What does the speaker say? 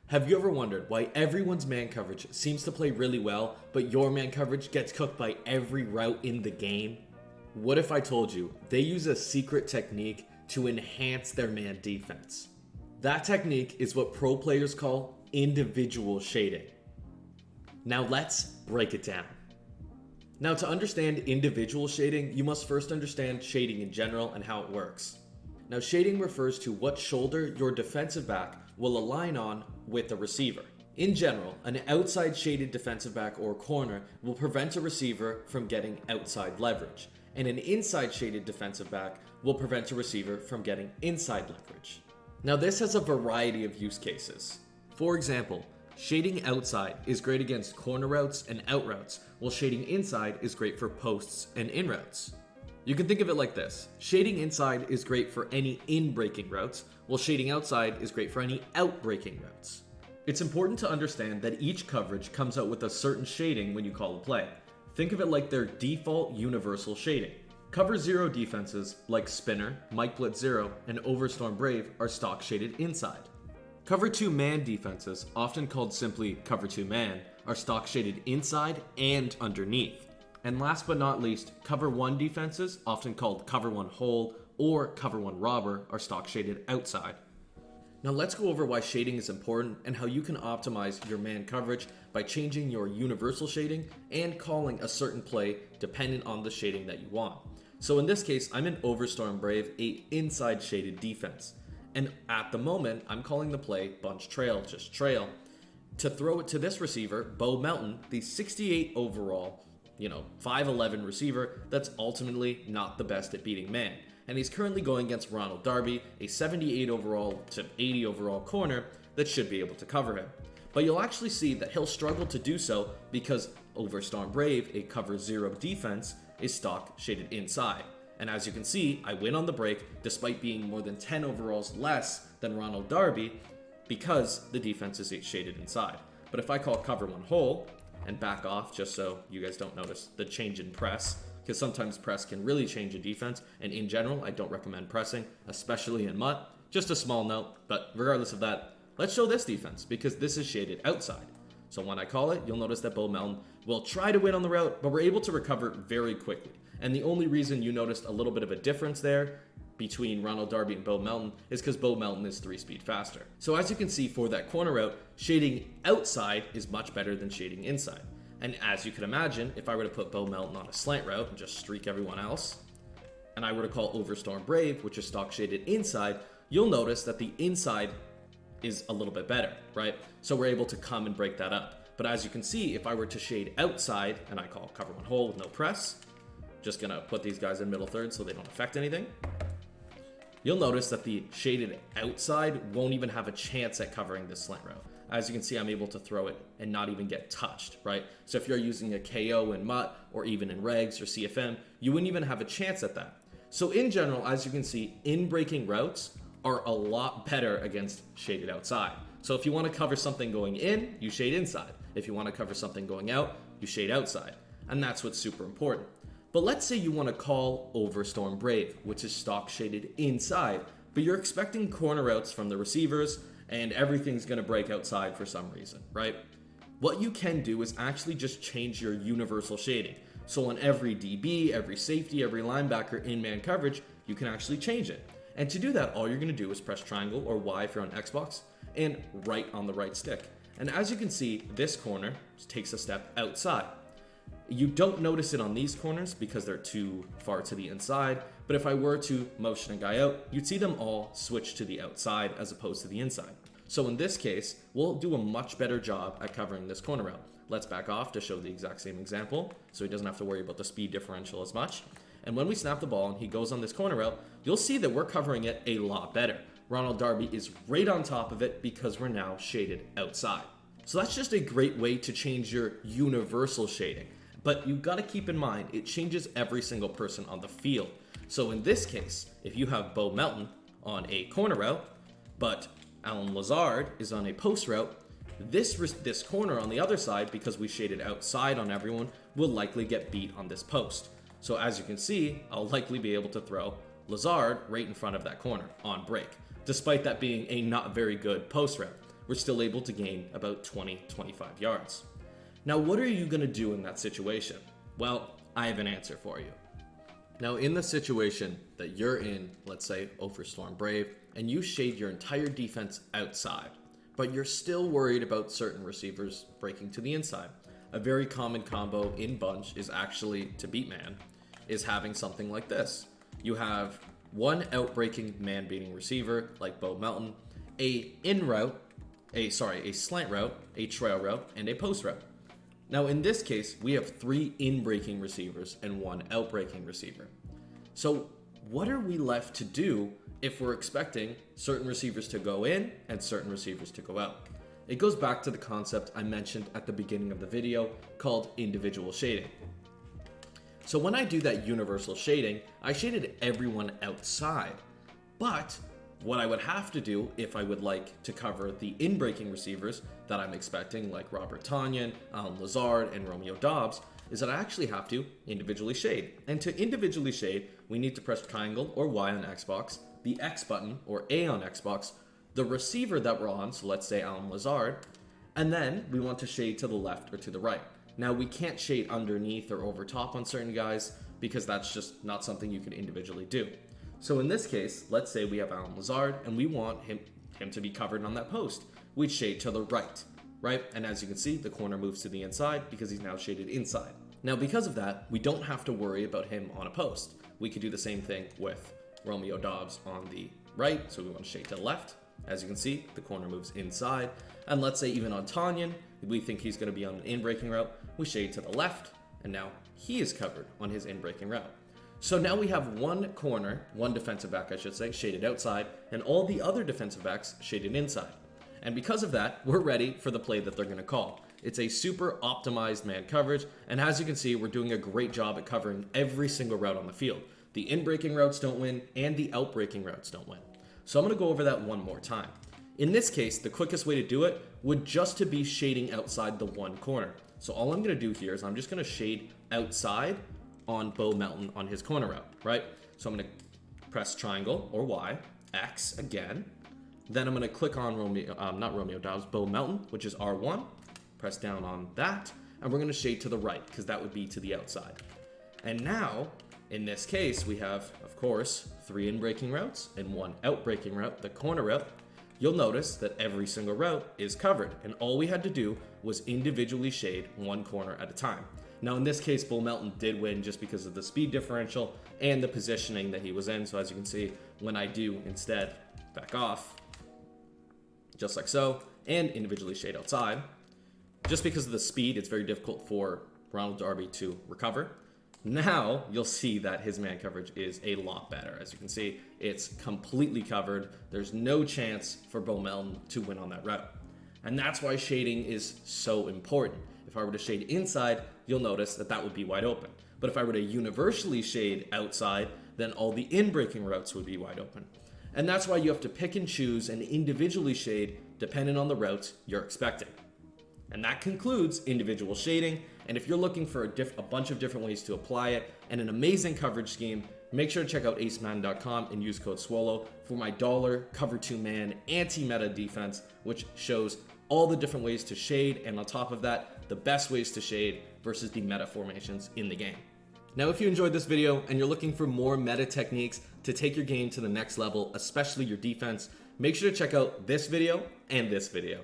Have you ever wondered why everyone's man coverage seems to play really well, but your man coverage gets cooked by every route in the game? What if I told you they use a secret technique to enhance their man defense? That technique is what pro players call individual shading. Now let's break it down. Now, to understand individual shading, you must first understand shading in general and how it works. Now, shading refers to what shoulder your defensive back will align on with the receiver. In general, an outside shaded defensive back or corner will prevent a receiver from getting outside leverage, and an inside shaded defensive back will prevent a receiver from getting inside leverage. Now, this has a variety of use cases. For example, shading outside is great against corner routes and out routes, while shading inside is great for posts and in routes. You can think of it like this. Shading inside is great for any in-breaking routes, while shading outside is great for any out-breaking routes. It's important to understand that each coverage comes out with a certain shading when you call a play. Think of it like their default universal shading. Cover 0 defenses like Spinner, Mike Blitz 0, and Overstorm Brave are stock shaded inside. Cover 2 man defenses, often called simply Cover 2 man, are stock shaded inside and underneath. And last but not least, Cover 1 defenses, often called Cover 1 hole or Cover 1 robber, are stock shaded outside. Now let's go over why shading is important and how you can optimize your man coverage by changing your universal shading and calling a certain play dependent on the shading that you want. So in this case, I'm in Overstorm Brave, a inside shaded defense. And at the moment, I'm calling the play bunch trail, just trail, to throw it to this receiver, Bo Melton, the 68 overall, 5'11 receiver that's ultimately not the best at beating man. And he's currently going against Ronald Darby, a 78 overall to 80 overall corner that should be able to cover him. But you'll actually see that he'll struggle to do so because Overstorm Brave, a cover 0 defense, is stock shaded inside. And as you can see, I win on the break despite being more than 10 overalls less than Ronald Darby because the defense is shaded inside. But if I call Cover 1 hole and back off just so you guys don't notice the change in press, because sometimes press can really change a defense, and in general, I don't recommend pressing, especially in MUT. Just a small note, but regardless of that, let's show this defense because this is shaded outside. So when I call it, you'll notice that Bo Melton will try to win on the route, but we're able to recover very quickly. And the only reason you noticed a little bit of a difference there between Ronald Darby and Bo Melton is because Bo Melton is 3 speed faster. So as you can see for that corner route, shading outside is much better than shading inside. And as you can imagine, if I were to put Bo Melton on a slant route and just streak everyone else, and I were to call Overstorm Brave, which is stock shaded inside, you'll notice that the inside is a little bit better, right? So we're able to come and break that up. But as you can see, if I were to shade outside and I call Cover 1 hole with no press, just gonna put these guys in middle third so they don't affect anything, you'll notice that the shaded outside won't even have a chance at covering this slant route. As you can see, I'm able to throw it and not even get touched, right? So if you're using a KO in MUT or even in regs or CFM, you wouldn't even have a chance at that. So in general, as you can see, in-breaking routes are a lot better against shaded outside. So if you want to cover something going in, you shade inside. If you want to cover something going out, you shade outside. And that's what's super important. But let's say you want to call Overstorm Brave, which is stock shaded inside, but you're expecting corner routes from the receivers and everything's going to break outside for some reason, right? What you can do is actually just change your universal shading. So on every DB, every safety, every linebacker in man coverage, you can actually change it. And to do that, all you're going to do is press triangle or Y if you're on Xbox and right on the right stick. And as you can see, this corner takes a step outside. You don't notice it on these corners because they're too far to the inside, but if I were to motion a guy out, you'd see them all switch to the outside as opposed to the inside. So in this case, we'll do a much better job at covering this corner route. Let's back off to show the exact same example so he doesn't have to worry about the speed differential as much. And when we snap the ball and he goes on this corner route, you'll see that we're covering it a lot better. Ronald Darby is right on top of it because we're now shaded outside. So that's just a great way to change your universal shading. But you've got to keep in mind, it changes every single person on the field. So in this case, if you have Bo Melton on a corner route, but Alan Lazard is on a post route, this corner on the other side, because we shaded outside on everyone, will likely get beat on this post. So as you can see, I'll likely be able to throw Lazard right in front of that corner on break, despite that being a not very good post route. we're still able to gain about 20-25 yards. Now, what are you going to do in that situation? Well, I have an answer for you. Now, in the situation that you're in, let's say over Storm Brave, and you shade your entire defense outside, but you're still worried about certain receivers breaking to the inside. A very common combo in bunch is actually, to beat man, is having something like this. You have one outbreaking man-beating receiver like Bo Melton, a slant route, a trail route, and a post route. Now in this case, we have 3 in-breaking receivers and 1 out-breaking receiver. So what are we left to do if we're expecting certain receivers to go in and certain receivers to go out? It goes back to the concept I mentioned at the beginning of the video called individual shading. So when I do that universal shading, I shaded everyone outside. But what I would have to do if I would like to cover the in-breaking receivers that I'm expecting, like Robert Tonyan, Allen Lazard, and Romeo Doubs, is that I actually have to individually shade. And to individually shade, we need to press triangle or Y on Xbox, the X button or A on Xbox, the receiver that we're on, so let's say Allen Lazard, and then we want to shade to the left or to the right. Now, we can't shade underneath or over top on certain guys because that's just not something you can individually do. So in this case, let's say we have Allen Lazard and we want him to be covered on that post. We'd shade to the right? And as you can see, the corner moves to the inside because he's now shaded inside. Now, because of that, we don't have to worry about him on a post. We could do the same thing with Romeo Doubs on the right, so we want to shade to the left. As you can see, the corner moves inside. And let's say even on Tonyan, we think he's going to be on an in-breaking route. We shade to the left, and now he is covered on his in-breaking route. So now we have one corner, one defensive back, I should say, shaded outside, and all the other defensive backs shaded inside. And because of that, we're ready for the play that they're going to call. It's a super optimized man coverage, and as you can see, we're doing a great job at covering every single route on the field. The in-breaking routes don't win, and the out-breaking routes don't win. So I'm going to go over that one more time. In this case, the quickest way to do it would just to be shading outside the one corner. So all I'm going to do here is I'm just going to shade outside on Bo Melton on his corner route, right? So I'm going to press triangle or Y, X again. Then I'm going to click on Bo Melton, which is R1. Press down on that, and we're going to shade to the right because that would be to the outside. And now, in this case, we have, of course, 3 in-breaking routes and 1 out-breaking route, the corner route. You'll notice that every single route is covered, and all we had to do was individually shade one corner at a time. Now, in this case, Bo Melton did win just because of the speed differential and the positioning that he was in. So as you can see, when I do instead back off, just like so, and individually shade outside, just because of the speed, it's very difficult for Ronald Darby to recover. Now you'll see that his man coverage is a lot better. As you can see, it's completely covered. There's no chance for Bo Melton to win on that route. And that's why shading is so important. If I were to shade inside, you'll notice that that would be wide open. But if I were to universally shade outside, then all the in-breaking routes would be wide open. And that's why you have to pick and choose and individually shade depending on the routes you're expecting. And that concludes individual shading. And if you're looking for a bunch of different ways to apply it and an amazing coverage scheme, make sure to check out acemadden.com and use code SWOLO for my dollar cover 2 man anti-meta defense, which shows all the different ways to shade, and on top of that, the best ways to shade versus the meta formations in the game. Now, if you enjoyed this video and you're looking for more meta techniques to take your game to the next level, especially your defense, make sure to check out this video and this video.